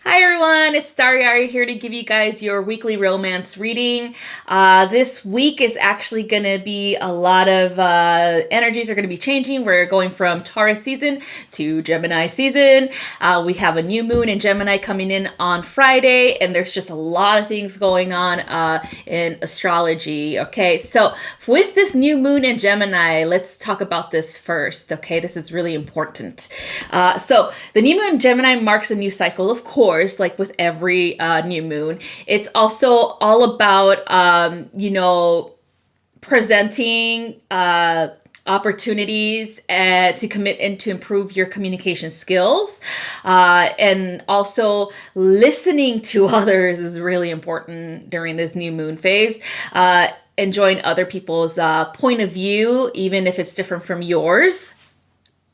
Hi everyone, it's StariAri here to give you guys your weekly romance reading. This week is actually going to be a lot of energies are going to be changing. We're going from Taurus season to Gemini season. We have a new moon in Gemini coming in on Friday, and there's just a lot of things going on in astrology. Okay, so with this new moon in Gemini, let's talk about this first. Okay, this is really important. So the new moon in Gemini marks a new cycle, of course, like with every new moon. It's also all about, presenting opportunities to commit and to improve your communication skills. And also listening to others is really important during this new moon phase. Enjoying other people's point of view, even if it's different from yours.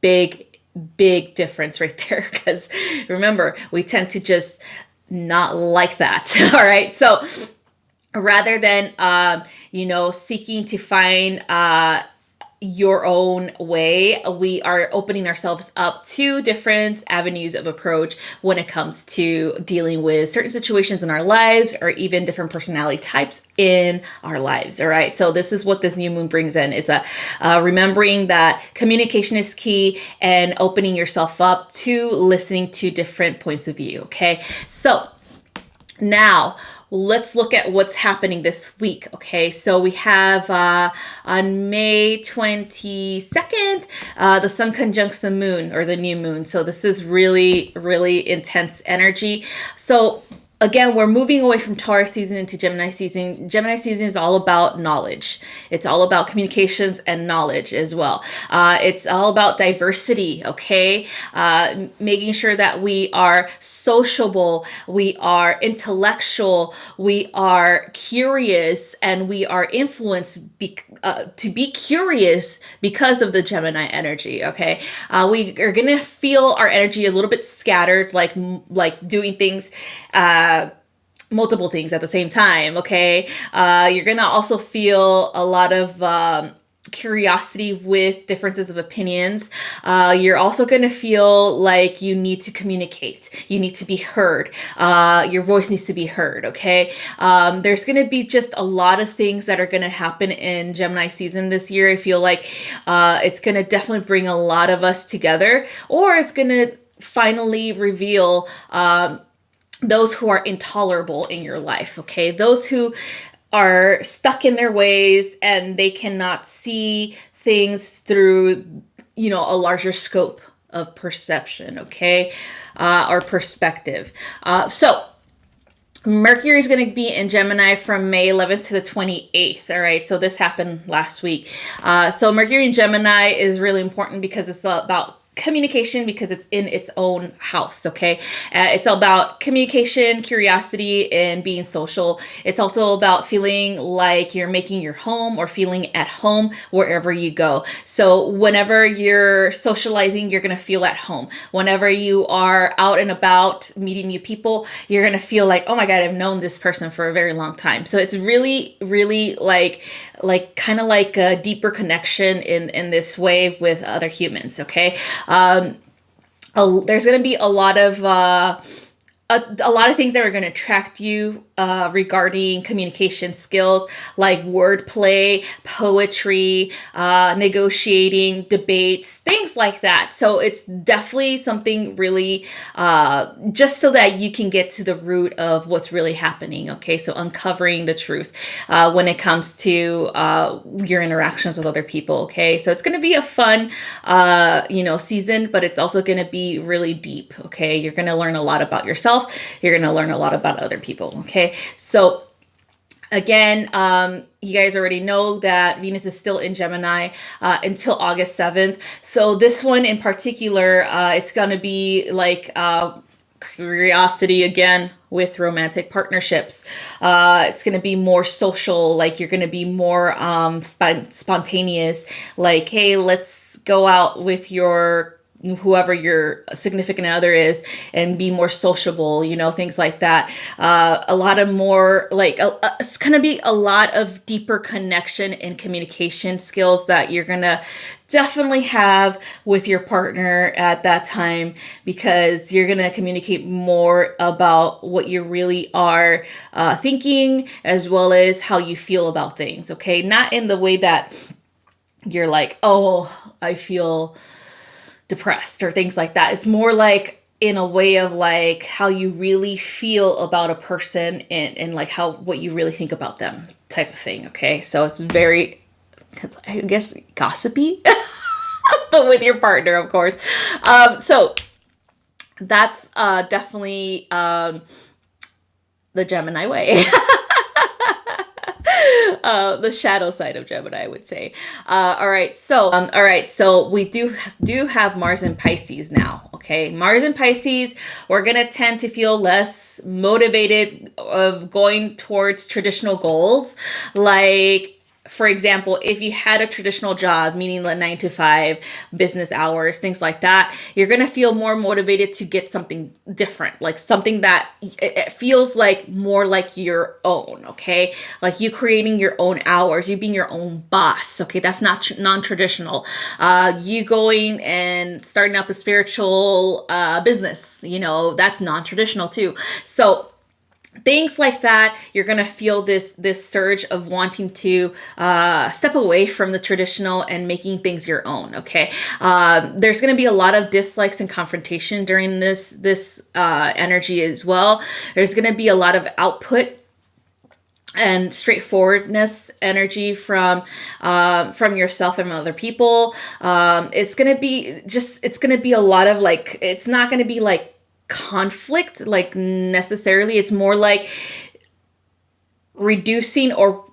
Big difference right there, because remember, we tend to just not like that. All right, so rather than seeking to find your own way, we are opening ourselves up to different avenues of approach when it comes to dealing with certain situations in our lives, or even different personality types in our lives. All right, so this is what this new moon brings in, is remembering that communication is key and opening yourself up to listening to different points of view. Okay, so now let's look at what's happening this week. Okay, so we have on May 22nd, the sun conjuncts the moon, or the new moon. So this is really intense energy. So again, we're moving away from Taurus season into Gemini season. Gemini season is all about knowledge. It's all about communications and knowledge as well. It's all about diversity, okay? Making sure that we are sociable, we are intellectual, we are curious, and we are influenced to be curious because of the Gemini energy, okay? We are gonna feel our energy a little bit scattered, like doing things, multiple things at the same time. Okay, you're gonna also feel a lot of curiosity with differences of opinions. You're also going to feel like you need to communicate. You need to be heard. Your voice needs to be heard. Okay. There's going to be just a lot of things that are going to happen in Gemini season this year. I feel like it's going to definitely bring a lot of us together, or it's going to finally reveal those who are intolerable in your life. Okay. Those who are stuck in their ways and they cannot see things through, a larger scope of perception, okay, or perspective. So Mercury is going to be in Gemini from May 11th to the 28th. All right, so this happened last week. So Mercury in Gemini is really important because it's about communication, because it's in its own house. Okay, it's all about communication, curiosity, and being social. It's also about feeling like you're making your home, or feeling at home wherever you go. So whenever you're socializing, you're going to feel at home. Whenever you are out and about meeting new people, you're going to feel like, oh my god, I've known this person for a very long time. So it's really like kind of like a deeper connection in this way with other humans. Okay. There's going to be a lot of things that are going to attract you regarding communication skills, like wordplay, poetry, negotiating, debates, things like that. So it's definitely something really just so that you can get to the root of what's really happening. Okay, so uncovering the truth when it comes to your interactions with other people. Okay, so it's going to be a fun season, but it's also going to be really deep. Okay, you're going to learn a lot about yourself. You're going to learn a lot about other people. Okay, so again, you guys already know that Venus is still in Gemini until August 7th. So this one in particular, it's going to be like curiosity again with romantic partnerships. It's going to be more social, like you're going to be more spontaneous, like, hey, let's go out with your whoever your significant other is, and be more sociable, you know, things like that. A lot of more like it's gonna be a lot of deeper connection and communication skills that you're gonna definitely have with your partner at that time, because you're gonna communicate more about what you really are thinking, as well as how you feel about things. Okay, not in the way that you're like, oh, I feel depressed or things like that. It's more like in a way of like how you really feel about a person, and like how, what you really think about them type of thing. Okay, so it's very, I guess, gossipy, but with your partner, of course. So that's definitely the Gemini way. The shadow side of Gemini, I would say. All right, so we do have Mars in Pisces now. Okay, Mars in Pisces, we're gonna tend to feel less motivated of going towards traditional goals, like, for example, if you had a traditional job, meaning the 9 to 5 business hours, things like that, you're going to feel more motivated to get something different, like something that it feels like more like your own. Okay. Like you creating your own hours, you being your own boss. Okay. That's not non-traditional. You going and starting up a spiritual business, you know, that's non-traditional too. So things like that, you're gonna feel this surge of wanting to step away from the traditional and making things your own. Okay, there's gonna be a lot of dislikes and confrontation during this energy as well. There's gonna be a lot of output and straightforwardness energy from yourself and other people. It's gonna be a lot of like, it's not gonna be like conflict like necessarily. It's more like reducing or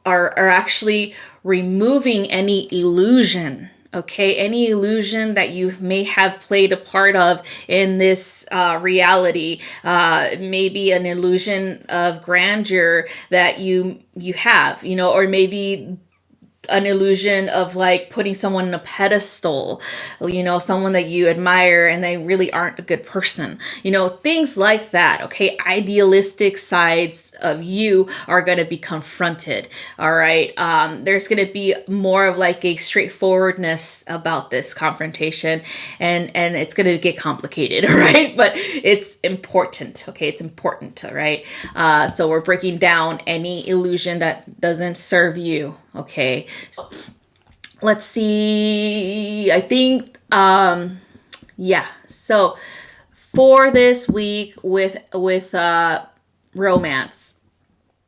actually removing any illusion. Okay, any illusion that you may have played a part of in this reality, maybe an illusion of grandeur that you have, you know, or maybe an illusion of like putting someone in a pedestal, you know, someone that you admire and they really aren't a good person, you know, things like that. Okay, idealistic sides of you are going to be confronted. All right, there's going to be more of like a straightforwardness about this confrontation, and it's going to get complicated. All right, but it's important. Okay, it's important. All right, so we're breaking down any illusion that doesn't serve you. Okay, so let's see. I think, yeah. So for this week with romance,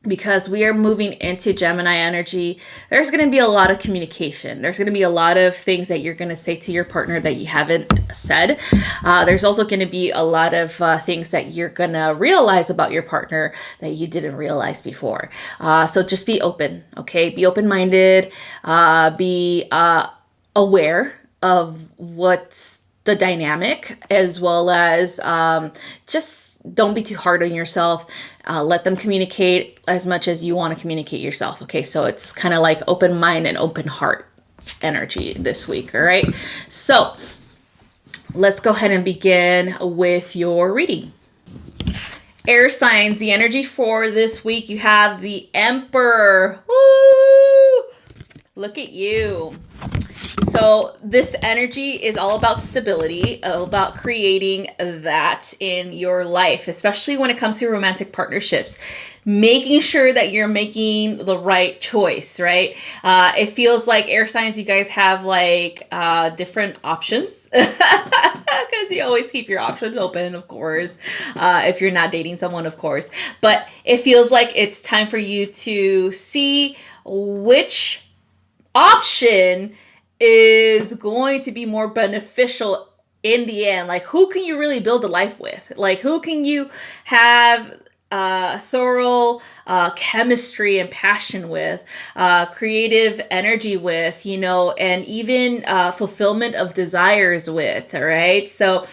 because we are moving into Gemini energy, there's going to be a lot of communication. There's going to be a lot of things that you're going to say to your partner that you haven't said. There's also going to be a lot of things that you're going to realize about your partner that you didn't realize before. So just be open, okay? Be open-minded, be aware of what's the dynamic, as well as just don't be too hard on yourself. Let them communicate as much as you want to communicate yourself. Okay, so it's kind of like open mind and open heart energy this week. All right, so let's go ahead and begin with your reading. Air signs, the energy for this week, you have the Emperor. Woo! Look at you. So this energy is all about stability, all about creating that in your life, especially when it comes to romantic partnerships, making sure that you're making the right choice, right? It feels like air signs, you guys have like different options, because you always keep your options open, of course, if you're not dating someone, of course. But it feels like it's time for you to see which option is going to be more beneficial in the end. Like, who can you really build a life with? Like, who can you have thorough chemistry and passion with, creative energy with, you know, and even fulfillment of desires with, all right? So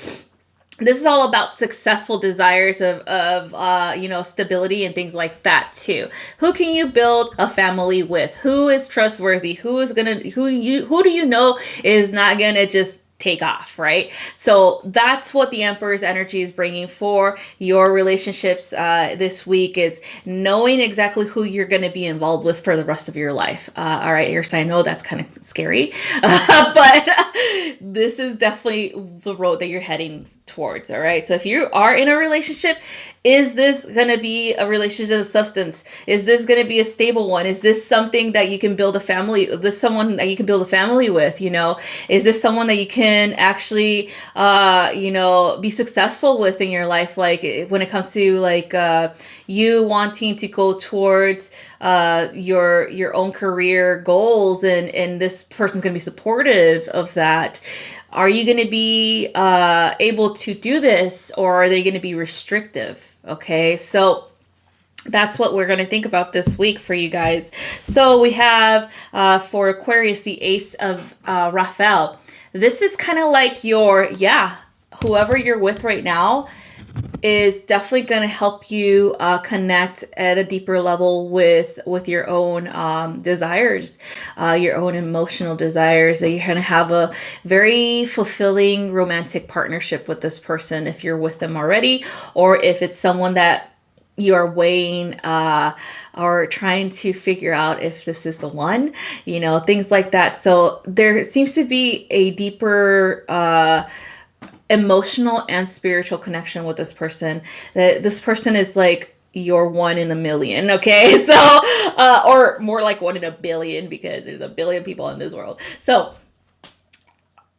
this is all about successful desires of you know, stability and things like that too. Who can you build a family with? Who is trustworthy? Who do you know is not gonna just take off, right? So that's what the Emperor's energy is bringing for your relationships this week, is knowing exactly who you're going to be involved with for the rest of your life. All right, Air sign, I know that's kind of scary, but this is definitely the road that you're heading towards. All right, so if you are in a relationship, is this going to be a relationship of substance? Is this going to be a stable one? Is this something that you can build a family? Is this someone that you can build a family with? You know, is this someone that you can actually, you know, be successful with in your life? Like when it comes to like you wanting to go towards your own career goals, and this person's going to be supportive of that. Are you going to be able to do this, or are they going to be restrictive? Okay, so that's what we're going to think about this week for you guys. So we have for Aquarius, the Ace of Raphael. This is kind of like whoever you're with right now is definitely going to help you connect at a deeper level with your own desires, your own emotional desires. That you're going to have a very fulfilling romantic partnership with this person if you're with them already, or if it's someone that you are weighing or trying to figure out if this is the one, you know, things like that. So there seems to be a deeper emotional and spiritual connection with this person. That this person is like your 1 in a million, okay? So or more like 1 in a billion, because there's a billion people in this world. So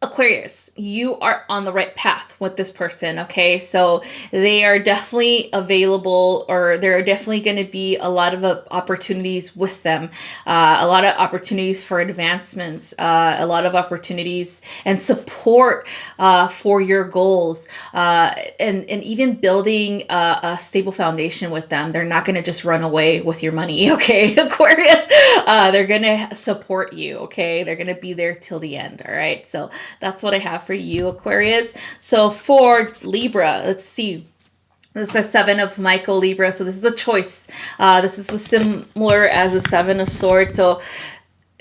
Aquarius, you are on the right path with this person, okay? So they are definitely available, or there are definitely going to be a lot of opportunities with them, a lot of opportunities for advancements, a lot of opportunities and support for your goals, and even building a stable foundation with them. They're not going to just run away with your money, okay, Aquarius? They're going to support you, okay? They're going to be there till the end, all right? So that's what I have for you, Aquarius. So for Libra, let's see. This is the 7 of Michael, Libra. So this is the choice. This is the similar as the 7 of Swords. So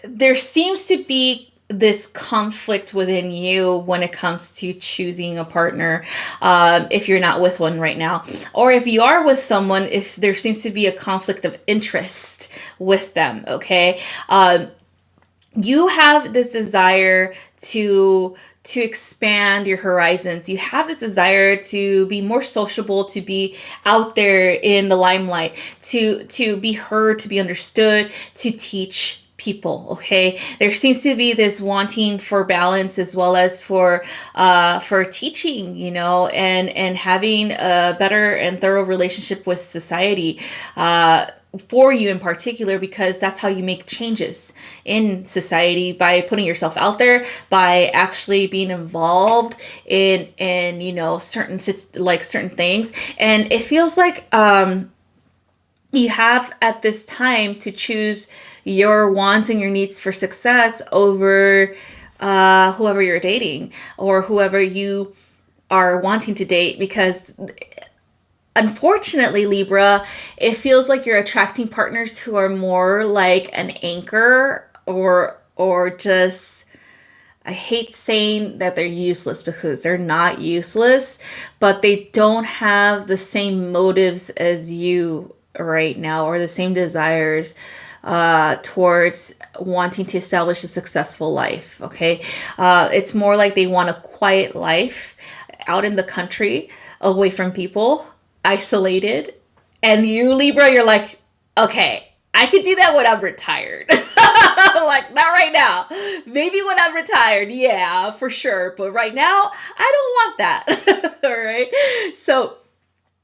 there seems to be this conflict within you when it comes to choosing a partner, if you're not with one right now, or if you are with someone, if there seems to be a conflict of interest with them, okay? You have this desire to expand your horizons. You have this desire to be more sociable, to be out there in the limelight, to be heard, to be understood, to teach people, okay? There seems to be this wanting for balance, as well as for teaching, you know, and having a better and thorough relationship with society, for you in particular, because that's how you make changes in society, by putting yourself out there, by actually being involved in you know, certain things. And it feels like you have at this time to choose your wants and your needs for success over whoever you're dating, or whoever you are wanting to date, because unfortunately, Libra, it feels like you're attracting partners who are more like an anchor, or just, I hate saying that they're useless, because they're not useless, but they don't have the same motives as you right now, or the same desires towards wanting to establish a successful life, okay? It's more like they want a quiet life out in the country, away from people, isolated. And you, Libra, you're like, okay, I could do that when I'm retired. Like, not right now. Maybe when I'm retired, yeah, for sure. But right now, I don't want that. All right. So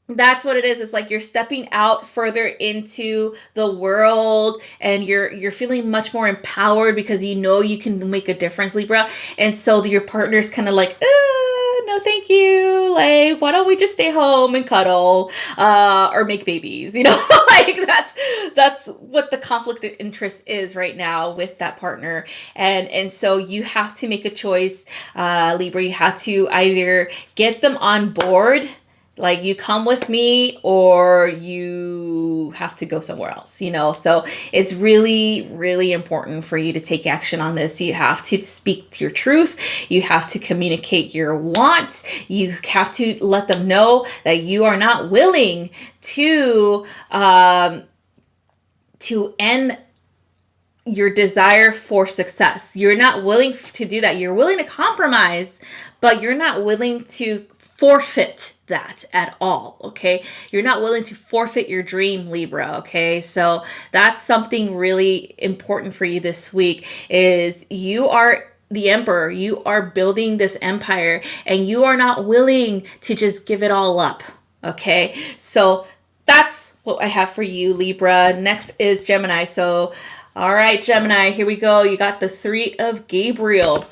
that's what it is. It's like you're stepping out further into the world, and you're feeling much more empowered, because you know you can make a difference, Libra. And so your partner's kind of like, no thank you, like, why don't we just stay home and cuddle, or make babies, you know? Like, that's what the conflict of interest is right now with that partner. And so you have to make a choice, Libra. You have to either get them on board Like, you come with me or you have to go somewhere else, you know? So it's really, really important for you to take action on this. You have to speak your truth. You have to communicate your wants. You have to let them know that you are not willing to end your desire for success. You're not willing to do that. You're willing to compromise, but you're not willing to forfeit that at all. Okay. You're not willing to forfeit your dream, Libra. Okay. So that's something really important for you this week is you are the emperor. You are building this empire and you are not willing to just give it all up. Okay. So that's what I have for you, Libra. Next is Gemini. So, all right, Gemini, here we go. You got the Three of Gabriel.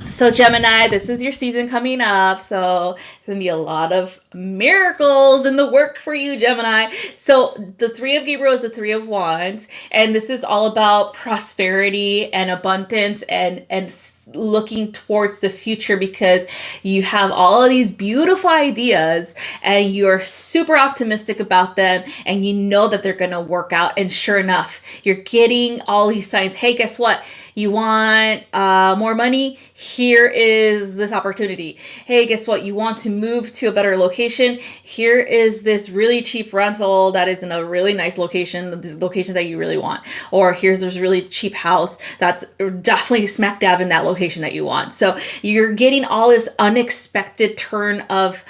So Gemini, this is your season coming up. So it's going to be a lot of miracles in the work for you, Gemini. So the Three of Gabriel is the Three of Wands. And this is all about prosperity and abundance and looking towards the future because you have all of these beautiful ideas and you're super optimistic about them and you know that they're going to work out. And sure enough, you're getting all these signs. Hey, guess what? You want more money? Here is this opportunity. Hey, guess what? You want to move to a better location? Here is this really cheap rental that is in a really nice location, the location that you really want. Or here's this really cheap house that's definitely smack dab in that location that you want. So you're getting all this unexpected turn of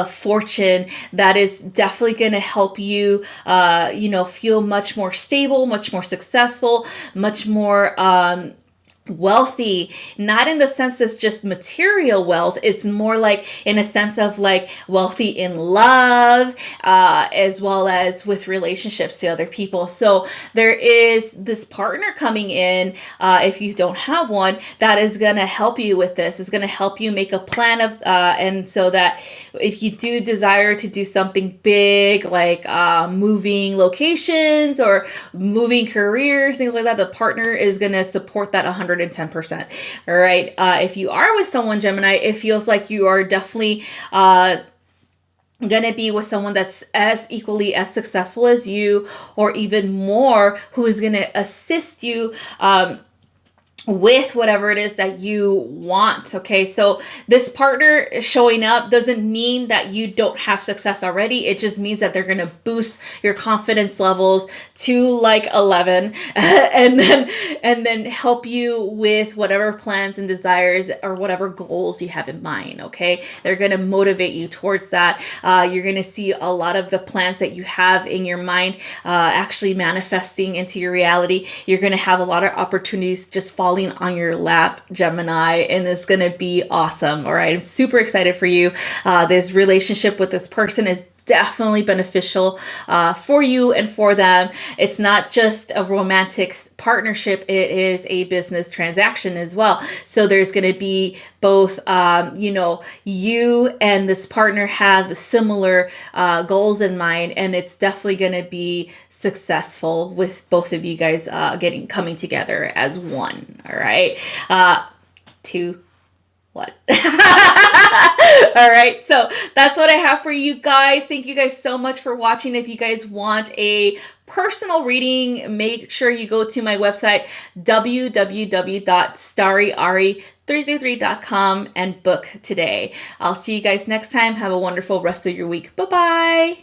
fortune that is definitely going to help you, feel much more stable, much more successful, much more wealthy, not in the sense that's just material wealth. It's more like in a sense of like wealthy in love, as well as with relationships to other people. So there is this partner coming in, if you don't have one, that is going to help you with this. It's going to help you make a plan of, and so that if you do desire to do something big, like moving locations or moving careers, things like that, the partner is going to support that 110%. All right. If you are with someone, Gemini, it feels like you are definitely going to be with someone that's as equally as successful as you, or even more, who is going to assist you with whatever it is that you want. Okay. So this partner showing up doesn't mean that you don't have success already. It just means that they're going to boost your confidence levels to like 11 and then help you with whatever plans and desires or whatever goals you have in mind. Okay. They're going to motivate you towards that. You're going to see a lot of the plans that you have in your mind actually manifesting into your reality. You're going to have a lot of opportunities just falling on your lap, Gemini, and it's going to be awesome. All right. I'm super excited for you. This relationship with this person is definitely beneficial for you and for them. It's not just a romantic partnership, it is a business transaction as well. So there's going to be both, you and this partner have the similar goals in mind, and it's definitely going to be successful with both of you guys coming together as one. All right. Two. What? All right. So that's what I have for you guys. Thank you guys so much for watching. If you guys want a personal reading, make sure you go to my website, www.StariAri333.com, and book today. I'll see you guys next time. Have a wonderful rest of your week. Bye-bye.